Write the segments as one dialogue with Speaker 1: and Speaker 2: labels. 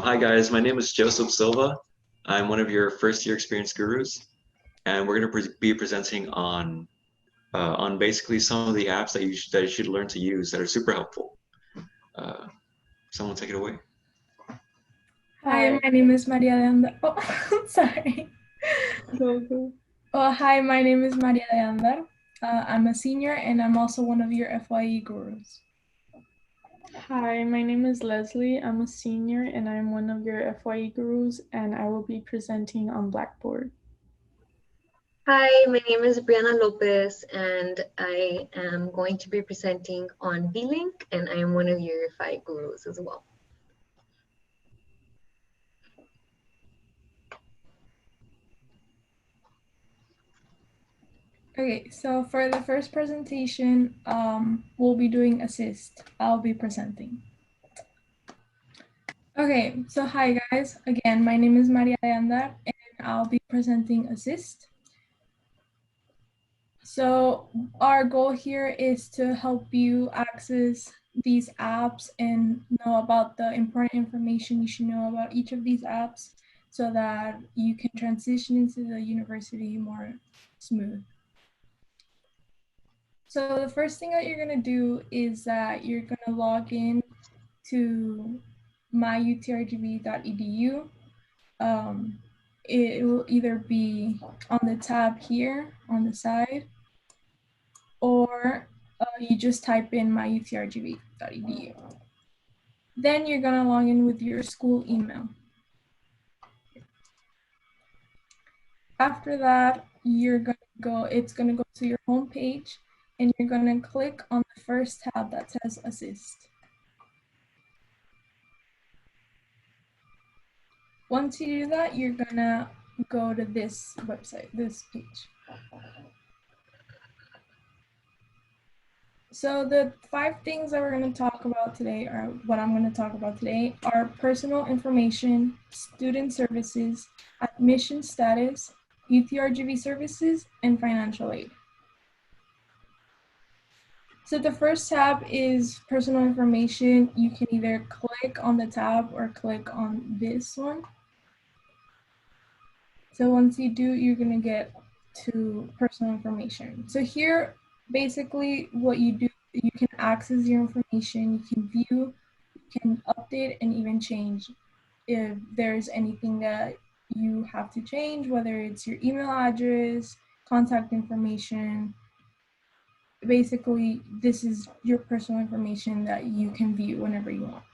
Speaker 1: Hi guys, my name is Joseph Silva. I'm one of your first year experience gurus, and we're going to be presenting on basically some of the apps that you should learn to use that are super helpful. Uh, Someone take it away.
Speaker 2: Hi, my name is Maria Leandar. Oh, sorry.
Speaker 3: Go.
Speaker 2: Oh, hi, my name is Maria Leandar. I'm a senior and I'm also one of your FYE gurus.
Speaker 3: Hi, my name is Leslie. I'm a senior and I'm one of your FYE gurus, and I will be presenting on Blackboard.
Speaker 4: Hi, my name is Brianna Lopez, and I am going to be presenting on Vlink, and I am one of your FI gurus as well.
Speaker 2: Okay, so for the first presentation, we'll be doing assist. I'll be presenting. Okay, so hi guys. Again, my name is Maria Leandar and I'll be presenting assist. So our goal here is to help you access these apps and know about the important information you should know about each of these apps so that you can transition into the university more smooth. So the first thing that you're going to do is that you're going to log in to myutrgv.edu. It will either be on the tab here on the side, or you just type in myutrgv.edu. Then you're going to log in with your school email. After that, it's going to go to your home page, and you're going to click on the first tab that says assist. Once you do that, you're going to go to this website, this page. So the 5 things that we're going to talk about today, or what I'm going to talk about today, are personal information, student services, admission status, UTRGV services, and financial aid. So the first tab is personal information. You can either click on the tab or click on this one. So once you do, you're going to get to personal information. So here, basically what you do, you can access your information, you can view, you can update, and even change if there's anything that you have to change, whether it's your email address, contact information. Basically, this is your personal information that you can view whenever you want.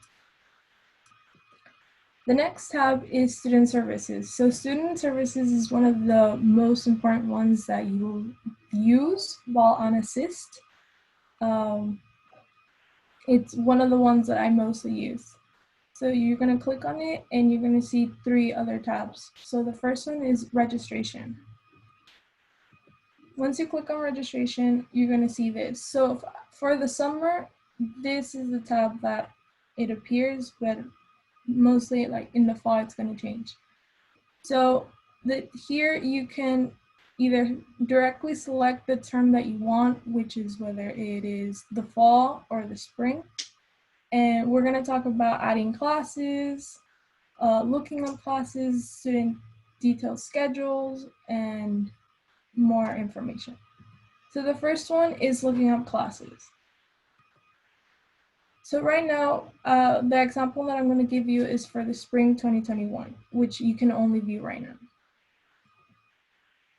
Speaker 2: The next tab is student services. So student services is one of the most important ones that you will use while on assist. It's one of the ones that I mostly use. So you're going to click on it and you're going to see 3 other tabs. So the first one is registration. Once you click on registration, you're going to see this. So for the summer, this is the tab that it appears, but mostly like in the fall, it's going to change. So here you can either directly select the term that you want, which is whether it is the fall or the spring. And we're going to talk about adding classes, looking up classes, student detailed schedules, and more information. So the first one is looking up classes. So right now, the example that I'm going to give you is for the spring 2021, which you can only view right now.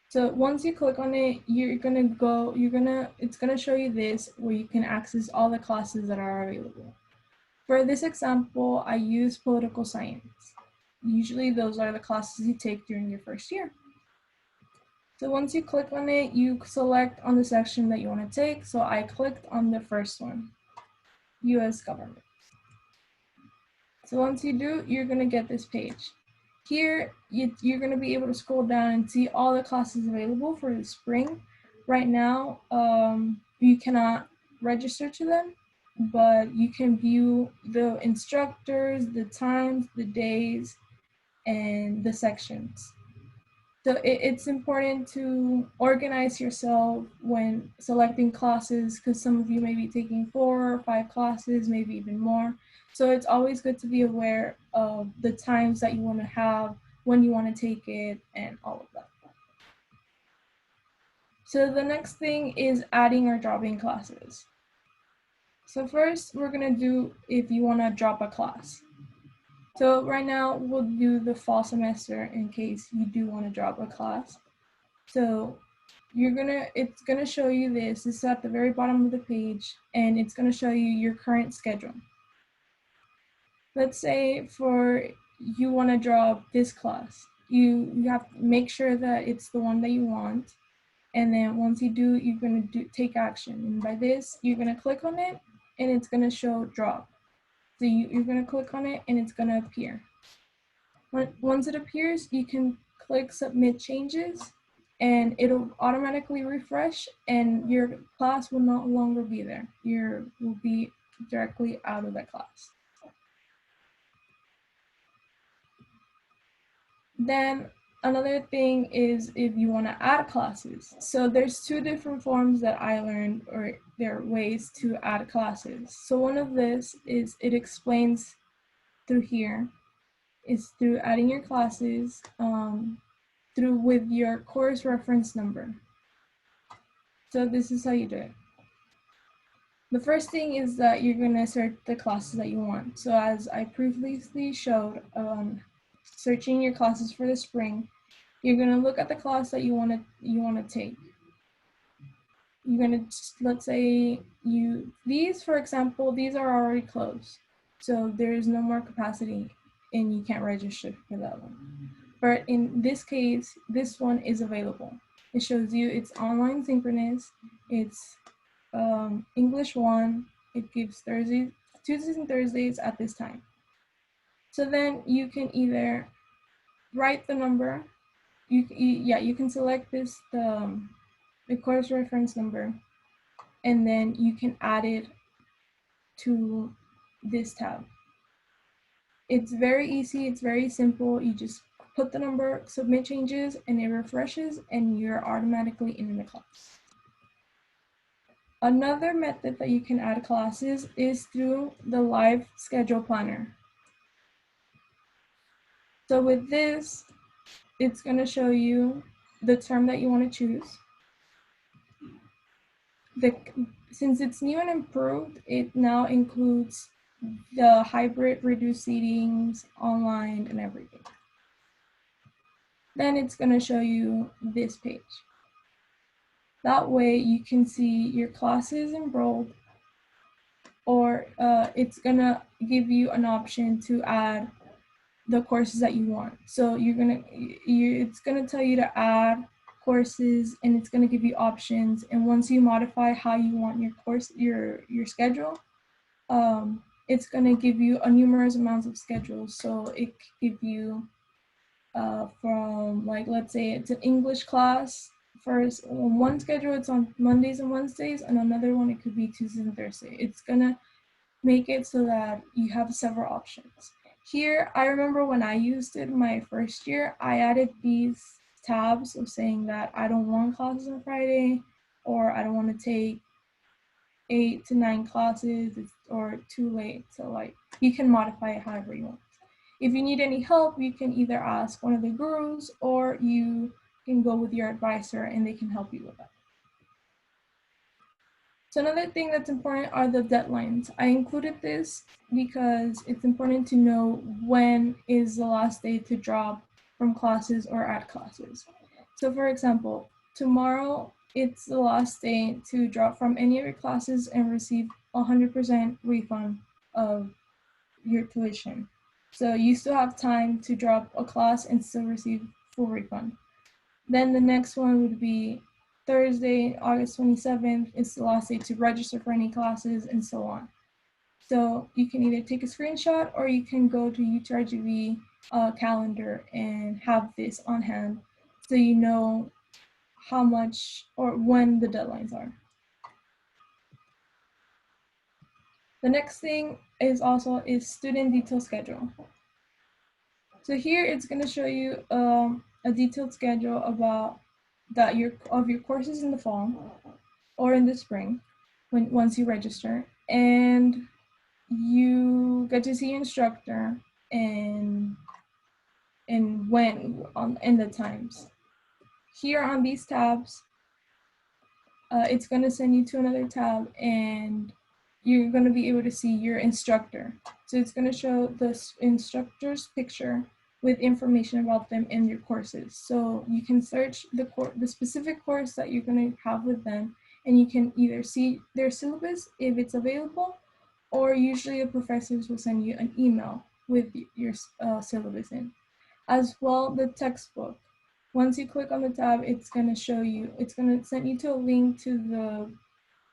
Speaker 2: So once you click on it, it's going to show you this, where you can access all the classes that are available. For this example, I use political science. Usually those are the classes you take during your first year. So once you click on it, you select on the section that you want to take. So I clicked on the first one, US government. So once you do, you're going to get this page. Here, you're going to be able to scroll down and see all the classes available for the spring. Right now, you cannot register to them, but you can view the instructors, the times, the days, and the sections. So it's important to organize yourself when selecting classes, because some of you may be taking 4 or 5 classes, maybe even more. So it's always good to be aware of the times that you want to have, when you want to take it, and all of that. So the next thing is adding or dropping classes. So first, we're going to do if you want to drop a class. So right now, we'll do the fall semester in case you do want to drop a class. So it's gonna show you this. This is at the very bottom of the page, and it's gonna show you your current schedule. Let's say you want to drop this class. You have to make sure that it's the one that you want, and then once you do, you're gonna take action. And by this, you're gonna click on it, and it's gonna show drop. So you're gonna click on it, and it's gonna appear. Once it appears, you can click submit changes, and it'll automatically refresh, and your class will no longer be there. You will be directly out of that class. Then another thing is if you want to add classes. So there's two different forms that I learned, or there are ways to add classes. So one of this is it explains through here is through adding your classes through with your course reference number. So this is how you do it. The first thing is that you're going to search the classes that you want. So as I previously showed, searching your classes for the spring, you're going to look at the class that you want to take. You're going to, let's say these, for example, these are already closed. So there's no more capacity and you can't register for that one. But in this case, this one is available. It shows you it's online synchronous, it's English 1, it gives Tuesdays and Thursdays at this time. So then you can either write the number, you can select this, the course reference number, and then you can add it to this tab. It's very easy, it's very simple. You just put the number, submit changes, and it refreshes, and you're automatically in the class. Another method that you can add classes is through the live schedule planner. So with this, it's going to show you the term that you want to choose. Since it's new and improved, it now includes the hybrid reduced seatings, online, and everything. Then it's going to show you this page. That way you can see your classes enrolled, or it's going to give you an option to add the courses that you want. So it's going to tell you to add courses, and it's going to give you options. And once you modify how you want your schedule, it's going to give you a numerous amounts of schedules. So it could give you from, like, let's say it's an English class. First, on one schedule, it's on Mondays and Wednesdays, and another one, it could be Tuesdays and Thursdays. It's gonna make it so that you have several options. Here, I remember when I used it my first year, I added these tabs of saying that I don't want classes on Friday, or I don't want to take 8 to 9 classes, or too late. So like, you can modify it however you want. If you need any help, you can either ask one of the gurus, or you can go with your advisor and they can help you with that. So another thing that's important are the deadlines. I included this because it's important to know when is the last day to drop from classes or add classes. So for example, tomorrow it's the last day to drop from any of your classes and receive 100% refund of your tuition. So you still have time to drop a class and still receive full refund. Then the next one would be Thursday, August 27th. It's the last day to register for any classes, and so on. So you can either take a screenshot, or you can go to UTRGV calendar and have this on hand, so you know how much or when the deadlines are. The next thing is student detail schedule. So here it's going to show you a detailed schedule about your courses in the fall or in the spring once you register, and you get to see your instructor and when on and the times. Here on these tabs, it's going to send you to another tab and you're going to be able to see your instructor. So it's going to show the instructor's picture with information about them and your courses. So you can search the specific course that you're going to have with them, and you can either see their syllabus if it's available, or usually the professors will send you an email with your syllabus in. As well, the textbook. Once you click on the tab, it's going to send you to a link to the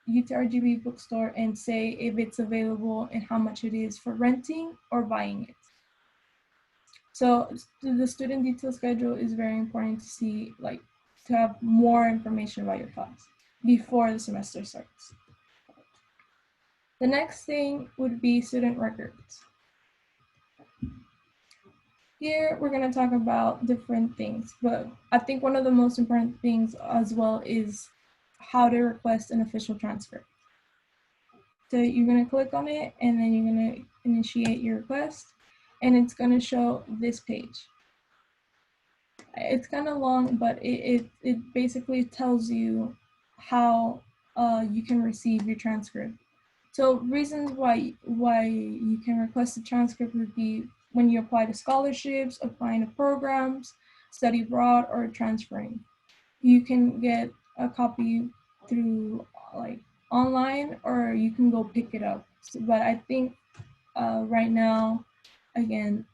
Speaker 2: UTRGV bookstore and say if it's available and how much it is for renting or buying it. So the student detail schedule is very important to see, like to have more information about your class before the semester starts. The next thing would be student records. Here, we're going to talk about different things, but I think one of the most important things as well is how to request an official transcript. So you're going to click on it, and then you're going to initiate your request, and it's going to show this page. It's kind of long, but it basically tells you how you can receive your transcript. So reasons why you can request a transcript would be when you apply to scholarships, applying to programs, study abroad, or transferring. You can get a copy through like online, or you can go pick it up. But I think right now, again,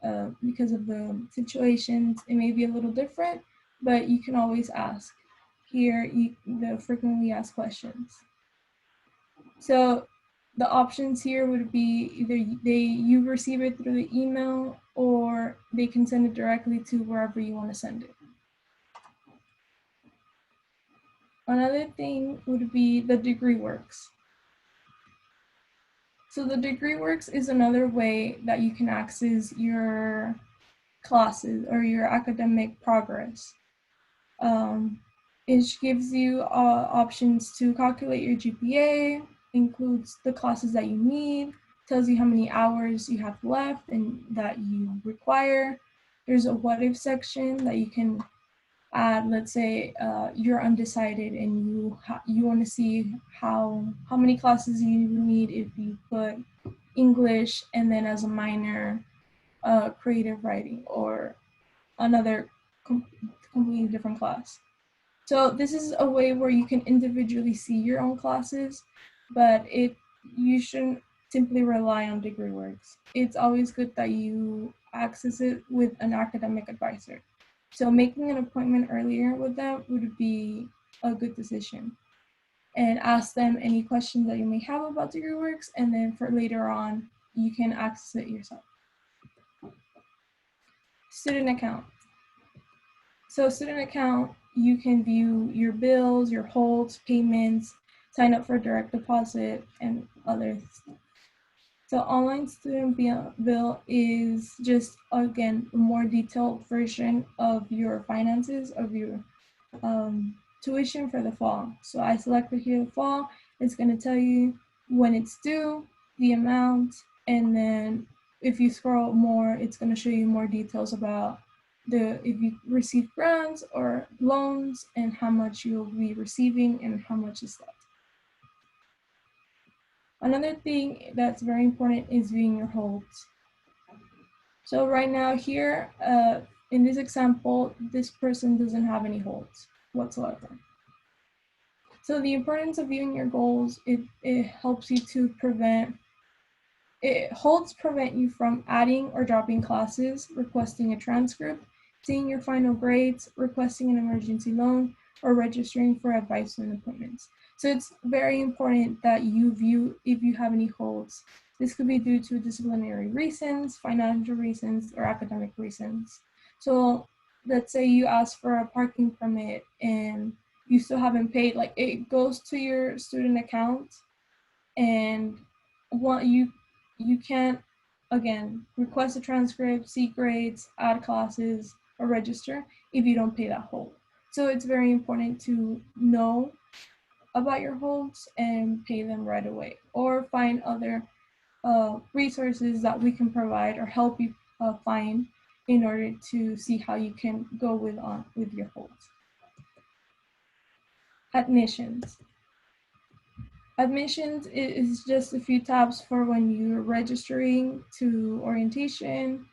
Speaker 2: because of the situations, it may be a little different, but you can always ask. Here, the frequently asked questions. So the options here would be either you receive it through the email, or they can send it directly to wherever you want to send it. Another thing would be the degree works. So the degree works is another way that you can access your classes or your academic progress. It gives you options to calculate your GPA, includes the classes that you need, tells you how many hours you have left and that you require. There's a what if section that you can add. Let's say you're undecided and you want to see how many classes you need if you put English and then as a minor creative writing or another completely different class. So this is a way where you can individually see your own classes, but you shouldn't simply rely on degree works. It's always good that you access it with an academic advisor. So making an appointment earlier with them would be a good decision. And ask them any questions that you may have about degree works, and then for later on, you can access it yourself. Student account. So student account, you can view your bills, your holds, payments, sign up for direct deposit, and others. So online student bill is just, again, a more detailed version of your finances, of your tuition for the fall. So I selected here the fall. It's going to tell you when it's due, the amount, and then if you scroll more, it's going to show you more details about if you receive grants or loans and how much you'll be receiving and how much is left. Another thing that's very important is viewing your holds. So right now here, in this example, this person doesn't have any holds whatsoever. So the importance of viewing your goals, it helps you to holds prevent you from adding or dropping classes, requesting a transcript, seeing your final grades, requesting an emergency loan, or registering for advice and appointments. So it's very important that you view if you have any holds. This could be due to disciplinary reasons, financial reasons, or academic reasons. So let's say you ask for a parking permit and you still haven't paid, like it goes to your student account, and you can't, again, request a transcript, see grades, add classes, or register if you don't pay that hold. So it's very important to know about your holds and pay them right away, or find other resources that we can provide or help you find in order to see how you can go with your holds. Admissions. Admissions is just a few tabs for when you're registering to orientation,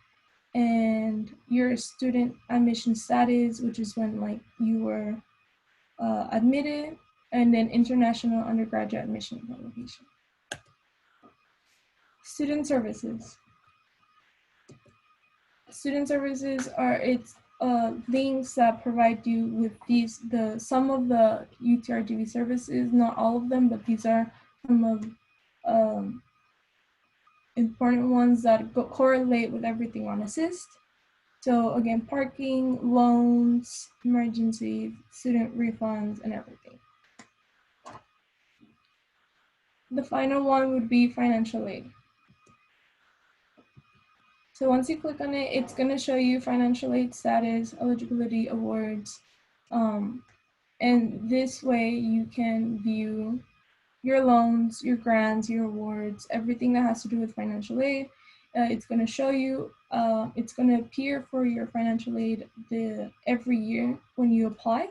Speaker 2: and your student admission status, which is when like you were admitted, and then international undergraduate admission application. Student services. Student services are links that provide you with some of the UTRGV services, not all of them, but these are some of important ones that correlate with everything on assist. So again, parking, loans, emergency, student refunds, and everything. The final one would be financial aid. So once you click on it, it's going to show you financial aid status, eligibility, awards, and this way you can view your loans, your grants, your awards, everything that has to do with financial aid. It's going to show you, it's going to appear for your financial aid every year when you apply.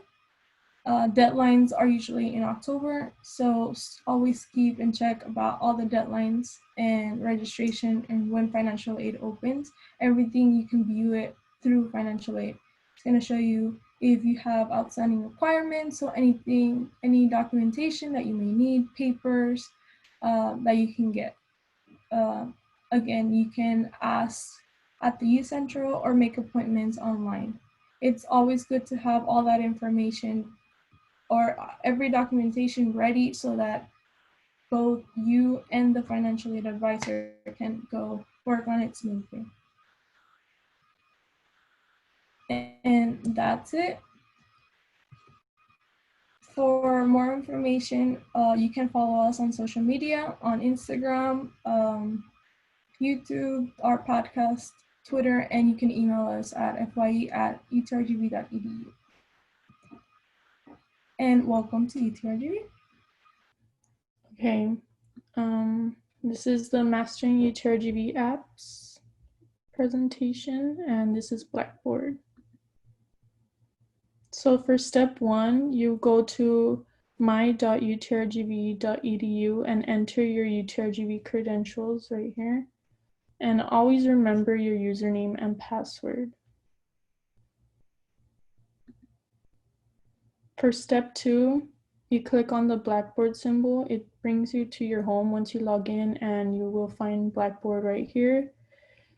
Speaker 2: Deadlines are usually in October, so always keep and check about all the deadlines and registration and when financial aid opens. Everything you can view it through financial aid. It's going to show you if you have outstanding requirements, so anything, any documentation that you may need, papers that you can get. Again, you can ask at the youth central or make appointments online. It's always good to have all that information or every documentation ready so that both you and the financial aid advisor can go work on it smoothly. And that's it. For more information, you can follow us on social media, on Instagram, YouTube, our podcast, Twitter, and you can email us at fye@utrgv.edu. And welcome to UTRGV.
Speaker 3: Okay, this is the Mastering UTRGV apps presentation, and this is Blackboard. So for step 1, you go to my.utrgv.edu and enter your UTRGV credentials right here. And always remember your username and password. For step 2, you click on the Blackboard symbol. It brings you to your home once you log in, and you will find Blackboard right here.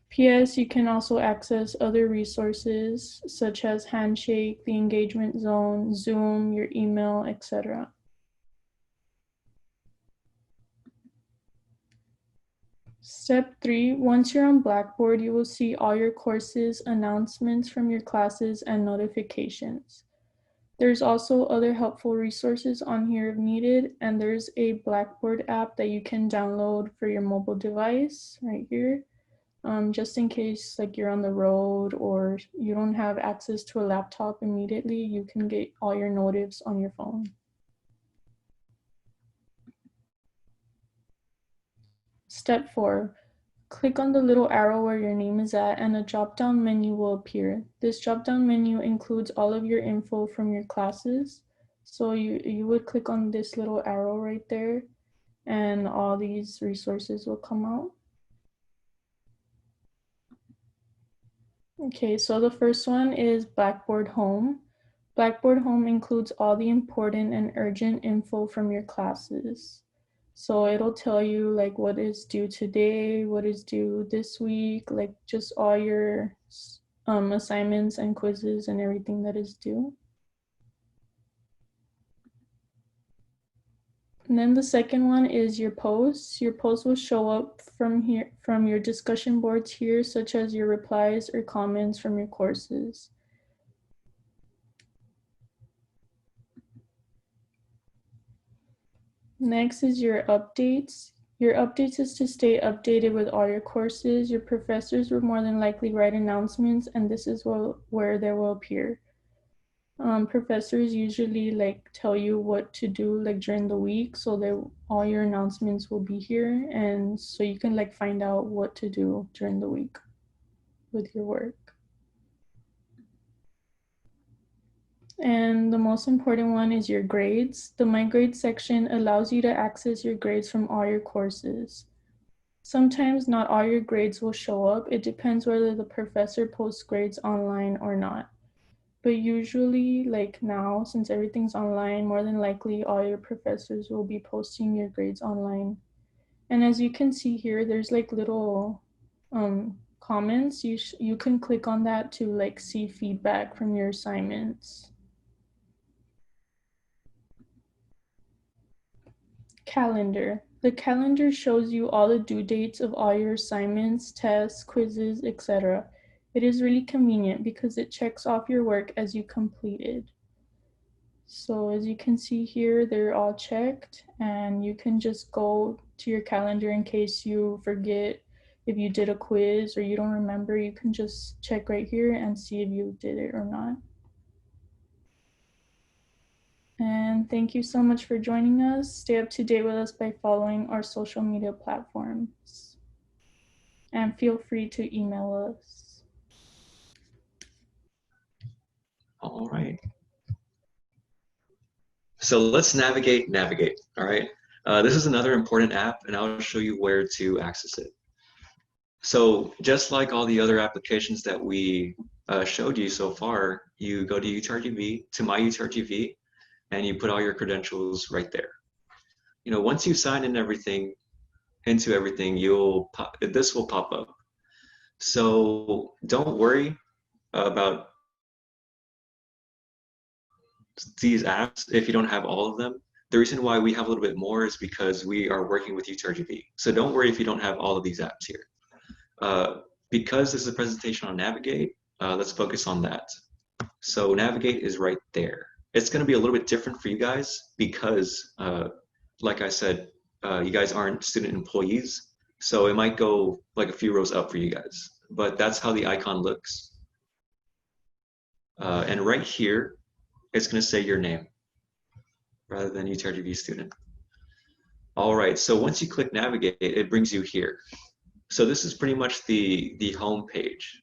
Speaker 3: P.S. You can also access other resources such as Handshake, the engagement zone, Zoom, your email, etc. Step 3, once you're on Blackboard, you will see all your courses, announcements from your classes, and notifications. There's also other helpful resources on here if needed, and there's a Blackboard app that you can download for your mobile device right here. Just in case like you're on the road or you don't have access to a laptop immediately, you can get all your notifs on your phone. Step 4, click on the little arrow where your name is at and a drop-down menu will appear. This drop-down menu includes all of your info from your classes. So you would click on this little arrow right there and all these resources will come out. Okay, so the first one is Blackboard Home. Blackboard Home includes all the important and urgent info from your classes. So it'll tell you like what is due today, what is due this week, like just all your assignments and quizzes and everything that is due. And then the second one is your posts. Your posts will show up from here, from your discussion boards here, such as your replies or comments from your courses. Next is your updates. Your updates is to stay updated with all your courses. Your professors will more than likely write announcements, and this is where they will appear. Professors usually like tell you what to do like during the week, so that all your announcements will be here, and so you can like find out what to do during the week with your work. And the most important one is your grades. The My Grades section allows you to access your grades from all your courses. Sometimes not all your grades will show up. It depends whether the professor posts grades online or not. But usually, like now, since everything's online, more than likely all your professors will be posting your grades online. And as you can see here, there's like little comments. You can click on that to like see feedback from your assignments. Calendar. The calendar shows you all the due dates of all your assignments, tests, quizzes, etc. It is really convenient because it checks off your work as you completed. So as you can see here, they're all checked, and you can just go to your calendar in case you forget if you did a quiz or you don't remember. You can just check right here and see if you did it or not. And thank you so much for joining us. Stay up to date with us by following our social media platforms. And feel free to email us.
Speaker 1: All right. So let's navigate, all right? This is another important app, and I'll show you where to access it. So just like all the other applications that we showed you so far, you go to UTRGV, to My UTRGV, and you put all your credentials right there. You know, once you sign into everything, this will pop up. So don't worry about these apps if you don't have all of them. The reason why we have a little bit more is because we are working with UTRGV. So don't worry if you don't have all of these apps here. Because this is a presentation on Navigate, let's focus on that. So Navigate is right there. It's going to be a little bit different for you guys because, like I said, you guys aren't student employees. So it might go like a few rows up for you guys, but that's how the icon looks. And right here, it's going to say your name rather than UTRGV student. All right, so once you click Navigate, it brings you here. So this is pretty much the home page.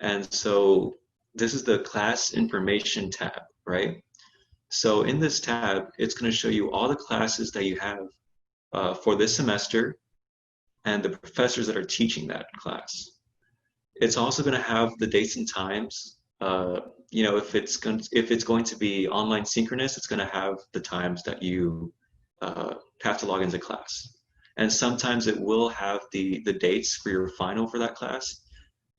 Speaker 1: And so this is the class information tab, right? So in this tab, it's going to show you all the classes that you have for this semester and the professors that are teaching that class. It's also going to have the dates and times. You know, if it's going to be online synchronous, it's going to have the times that you have to log into class. And sometimes it will have the dates for your final for that class,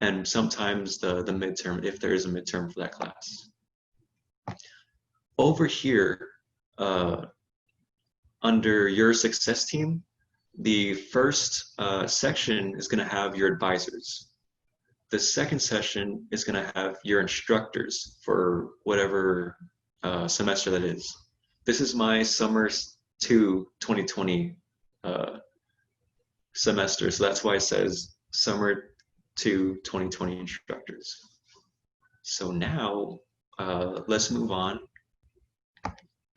Speaker 1: and sometimes the midterm, if there is a midterm for that class. Over here, under your success team, the first section is going to have your advisors. The second session is going to have your instructors for whatever semester that is. This is my summer 2 2020 semester, so that's why it says summer 2 2020 instructors. So now let's move on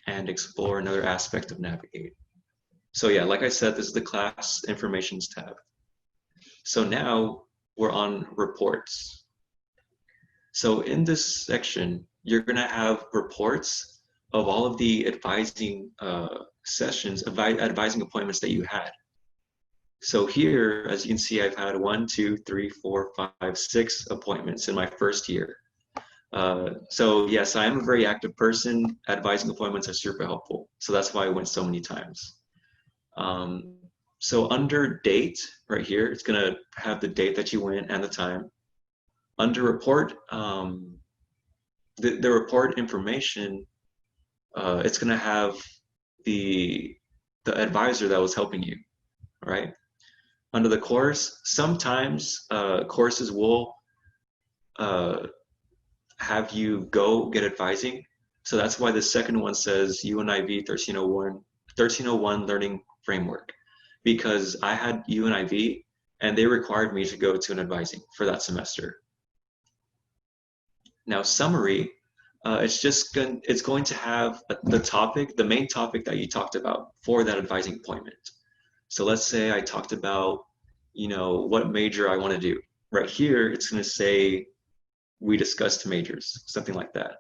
Speaker 1: and explore another aspect of Navigate. So yeah, like I said, this is the class informations tab. So now we're on reports. So in this section, you're going to have reports of all of the advising sessions, advising appointments that you had. So here, as you can see, I've had 1, 2, 3, 4, 5, 6 appointments in my first year. So yes, I am a very active person. Advising appointments are super helpful. So that's why I went so many times. So under date, right here, it's going to have the date that you went and the time. Under report, the report information, it's going to have the advisor that was helping you, right? Under the course, sometimes courses will have you go get advising. So that's why the second one says UNIV 1301 Learning Framework, because I had UNIV and they required me to go to an advising for that semester. Now summary, it's going to have the main topic that you talked about for that advising appointment. So let's say I talked about, what major I want to do. Right here, it's going to say we discussed majors, something like that.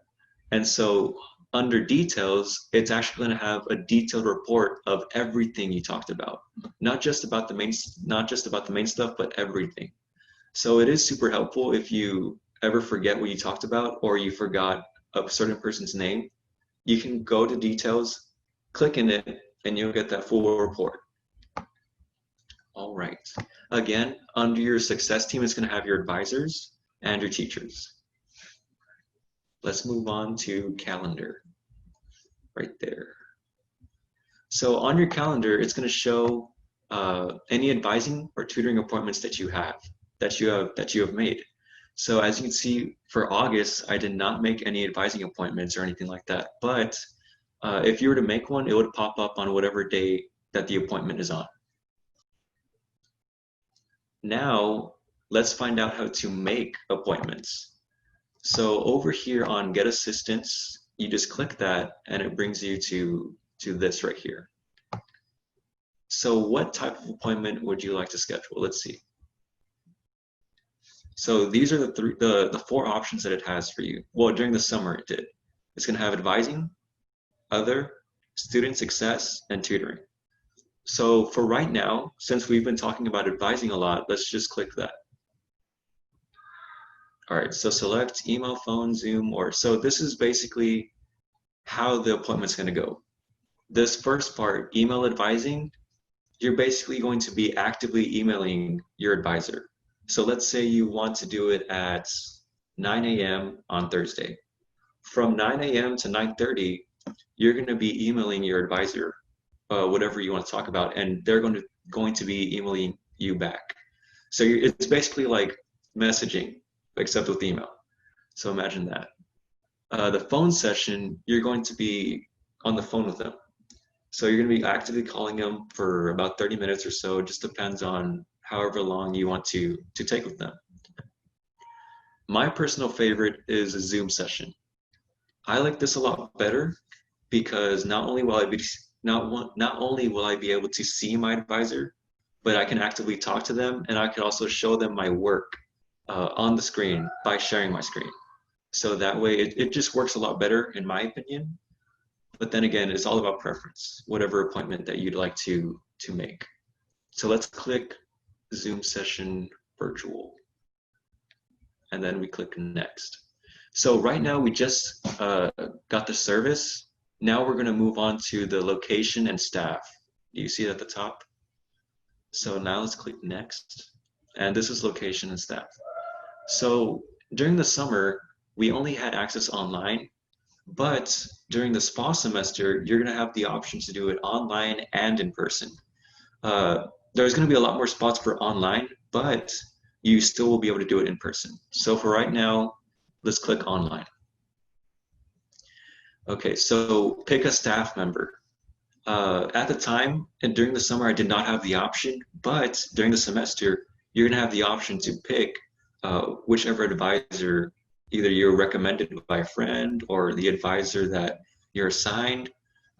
Speaker 1: And so under details, it's actually going to have a detailed report of everything you talked about, not just about the main stuff, but everything. So it is super helpful if you ever forget what you talked about or you forgot a certain person's name. You can go to details, click in it, and you'll get that full report. All right. Again, under your success team, it's going to have your advisors and your teachers. Let's move on to calendar right there. So on your calendar, it's going to show any advising or tutoring appointments that you have made. So as you can see, for August, I did not make any advising appointments or anything like that. But if you were to make one, it would pop up on whatever day that the appointment is on. Now, let's find out how to make appointments. So over here on Get Assistance, you just click that and it brings you to this right here. So what type of appointment would you like to schedule? Let's see. So these are the four options that it has for you. Well, during the summer it did. It's going to have advising, other, student success, and tutoring. So for right now, since we've been talking about advising a lot, let's just click that. All right, so select email, phone, Zoom, so this is basically how the appointment's going to go. This first part, email advising, you're basically going to be actively emailing your advisor. So let's say you want to do it at 9 a.m. on Thursday. From 9 a.m. to 9:30, you're going to be emailing your advisor whatever you want to talk about, and they're going to be emailing you back. So it's basically like messaging, except with email. So imagine that. The phone session, you're going to be on the phone with them. So you're going to be actively calling them for about 30 minutes or so. It just depends on however long you want to take with them. My personal favorite is a Zoom session. I like this a lot better because not only will I be able to see my advisor, but I can actively talk to them, and I can also show them my work on the screen by sharing my screen. So that way it just works a lot better in my opinion. But then again, it's all about preference, whatever appointment that you'd like to make. So let's click Zoom session virtual. And then we click next. So right now we just got the service. Now we're gonna move on to the location and staff. Do you see it at the top? So now let's click next. And this is location and staff. So during the summer, we only had access online, but during this fall semester, you're gonna have the option to do it online and in person. There's gonna be a lot more spots for online, but you still will be able to do it in person. So for right now, let's click online. Okay, so pick a staff member. At the time and during the summer, I did not have the option, but during the semester, you're gonna have the option to pick whichever advisor either you're recommended by a friend or the advisor that you're assigned.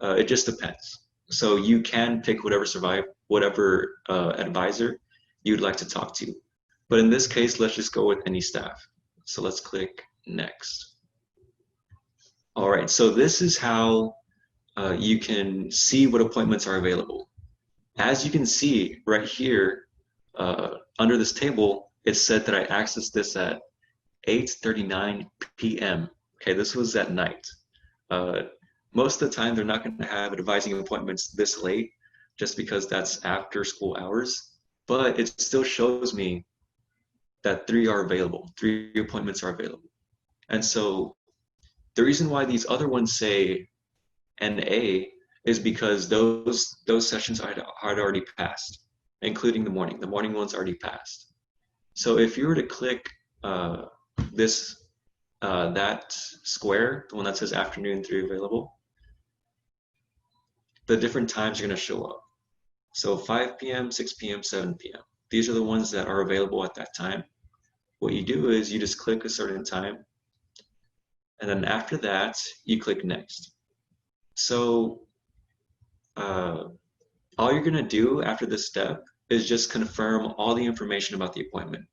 Speaker 1: It just depends. So you can pick whatever advisor you'd like to talk to. But in this case, let's just go with any staff. So let's click next. All right, so this is how you can see what appointments are available. As you can see right here, under this table, it said that I accessed this at 8:39 p.m. Okay, this was at night. Most of the time, they're not going to have advising appointments this late, just because that's after school hours. But it still shows me that 3 appointments are available. And so the reason why these other ones say NA is because those sessions had already passed, including the morning. The morning one's already passed. So if you were to click that square, the one that says afternoon 3 available, the different times are going to show up. So 5 p.m., 6 p.m., 7 p.m. These are the ones that are available at that time. What you do is you just click a certain time, And then after that, you click next. So all you're gonna do after this step is just confirm all the information about the appointment.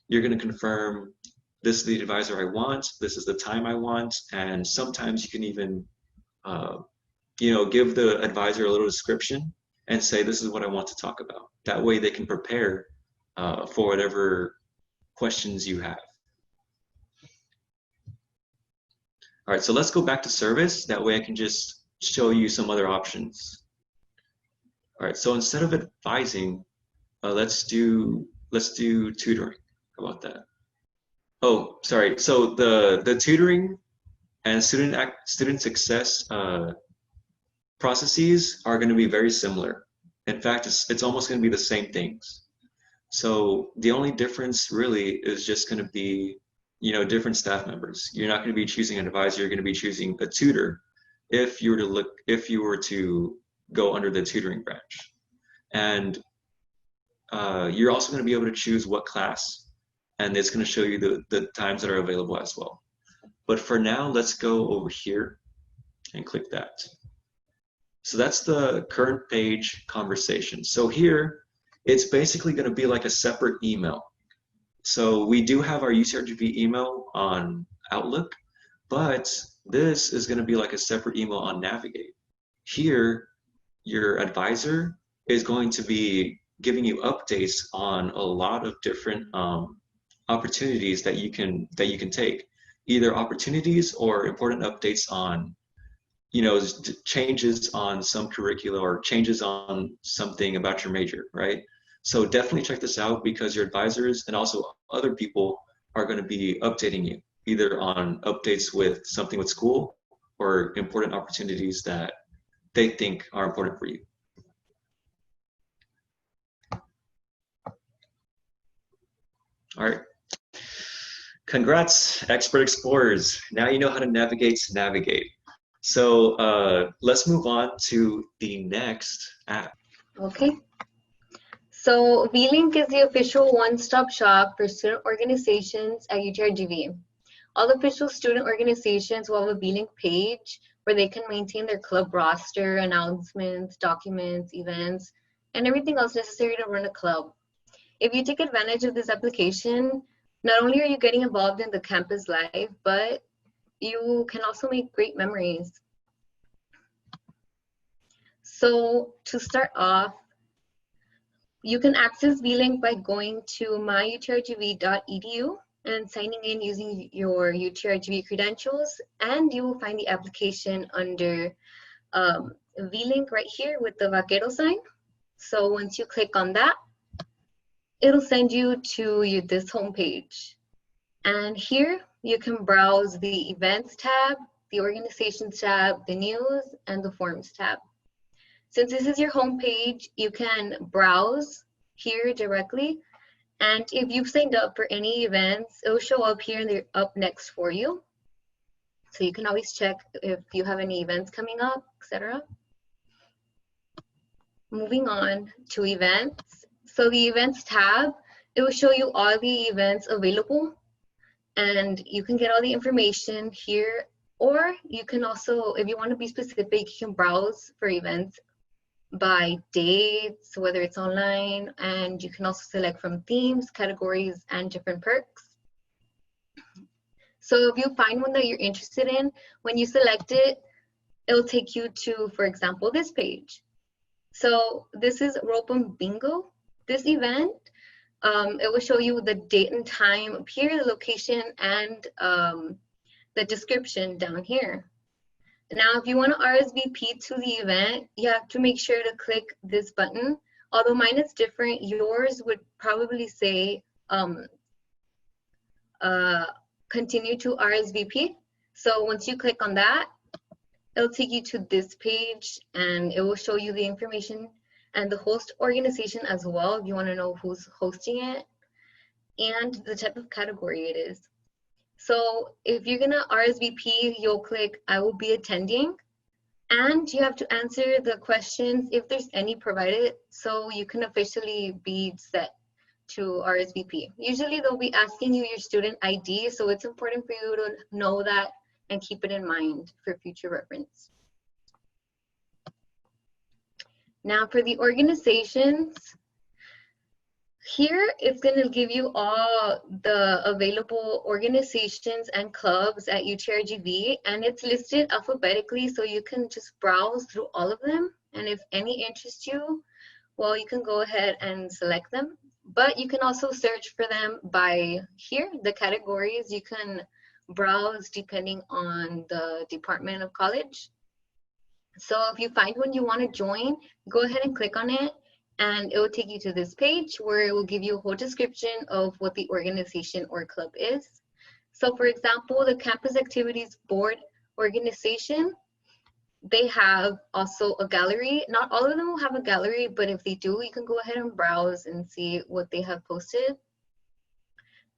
Speaker 1: You're gonna confirm this is the advisor I want, this is the time I want, and sometimes you can even give the advisor a little description and say, this is what I want to talk about. That way they can prepare for whatever questions you have. All right, so let's go back to service. That way I can just show you some other options. All right, so instead of advising, let's do tutoring. How about that? Oh, sorry. So the tutoring and student success processes are going to be very similar. In fact, it's almost going to be the same things. So the only difference really is just going to be, different staff members. You're not going to be choosing an advisor. You're going to be choosing a tutor if you were to go under the tutoring branch. And you're also going to be able to choose what class, and it's going to show you the times that are available as well. But for now, let's go over here and click that. So that's the current page conversation. So here, it's basically going to be like a separate email. So we do have our UTRGV email on Outlook, but this is going to be like a separate email on Navigate. Here, your advisor is going to be giving you updates on a lot of different opportunities that you can take, either opportunities or important updates on changes on some curricula or changes on something about your major, right? So definitely check this out, because your advisors and also other people are going to be updating you either on updates with something with school or important opportunities that they think are important for you. All right. Congrats, expert explorers. Now you know how to navigate. So let's move on to the next app.
Speaker 4: Okay. So Vlink is the official one-stop shop for student organizations at UTRGV. All official student organizations will have a Vlink page where they can maintain their club roster, announcements, documents, events, and everything else necessary to run a club. If you take advantage of this application, not only are you getting involved in the campus life, but you can also make great memories. So to start off, you can access Vlink by going to myutrgv.edu and signing in using your UTRGV credentials, and you will find the application under Vlink right here with the vaquero sign. So once you click on that, it'll send you to this homepage. And here you can browse the events tab, the organizations tab, the news, and the forms tab. Since this is your homepage, you can browse here directly. And if you've signed up for any events, it'll show up here and they're up next for you. So you can always check if you have any events coming up, etc. Moving on to events. So the events tab, it will show you all the events available, and you can get all the information here, or you can also, if you want to be specific, you can browse for events by dates, whether it's online, and you can also select from themes, categories, and different perks. So if you find one that you're interested in, when you select it, it'll take you to, for example, this page. So this is Rope and Bingo. This event, it will show you the date and time up here, the location, and the description down here. Now, if you want to RSVP to the event, you have to make sure to click this button. Although mine is different, yours would probably say continue to RSVP. So once you click on that, it'll take you to this page, and it will show you the information and the host organization as well, if you want to know who's hosting it, and the type of category it is. So if you're gonna RSVP, you'll click I will be attending, and you have to answer the questions if there's any provided, so you can officially be set to RSVP. Usually they'll be asking you your student ID, so it's important for you to know that and keep it in mind for future reference. Now for the organizations, here it's going to give you all the available organizations and clubs at UTRGV, and it's listed alphabetically, so you can just browse through all of them, and if any interest you, well, you can go ahead and select them. But you can also search for them by here, the categories. You can browse depending on the department of college. So if you find one you want to join, go ahead and click on it, and it will take you to this page where it will give you a whole description of what the organization or club is. So for example, the Campus Activities Board organization, they have also a gallery. Not all of them will have a gallery, but if they do, you can go ahead and browse and see what they have posted.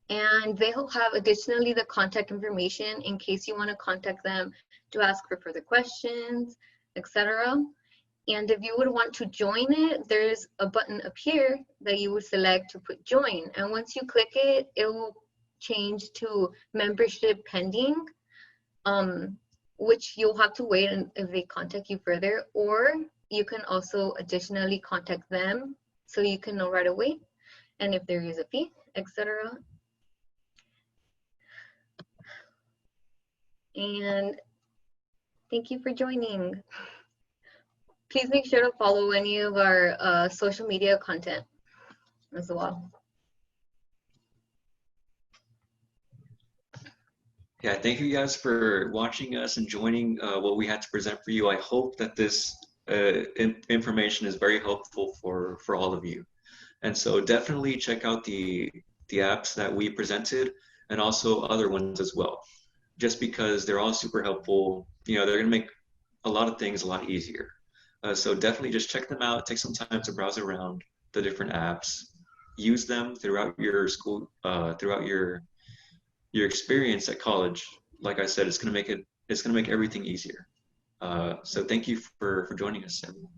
Speaker 4: And they will have additionally the contact information in case you want to contact them to ask for further questions, etc. And if you would want to join it, there's a button up here that you would select to put join. And once you click it, it will change to membership pending, which you'll have to wait if they contact you further, or you can also additionally contact them so you can know right away, and if there is a fee, etc. And thank you for joining. Please make sure to follow any of our social media content as well.
Speaker 1: Yeah, thank you guys for watching us and joining what we had to present for you. I hope that this information is very helpful for all of you. And so definitely check out the apps that we presented and also other ones as well, just because they're all super helpful. You know, they're gonna make a lot of things a lot easier. So definitely just check them out, take some time to browse around the different apps, use them throughout your school, throughout your experience at college. Like I said, it's gonna make everything easier. So thank you for joining us, everyone.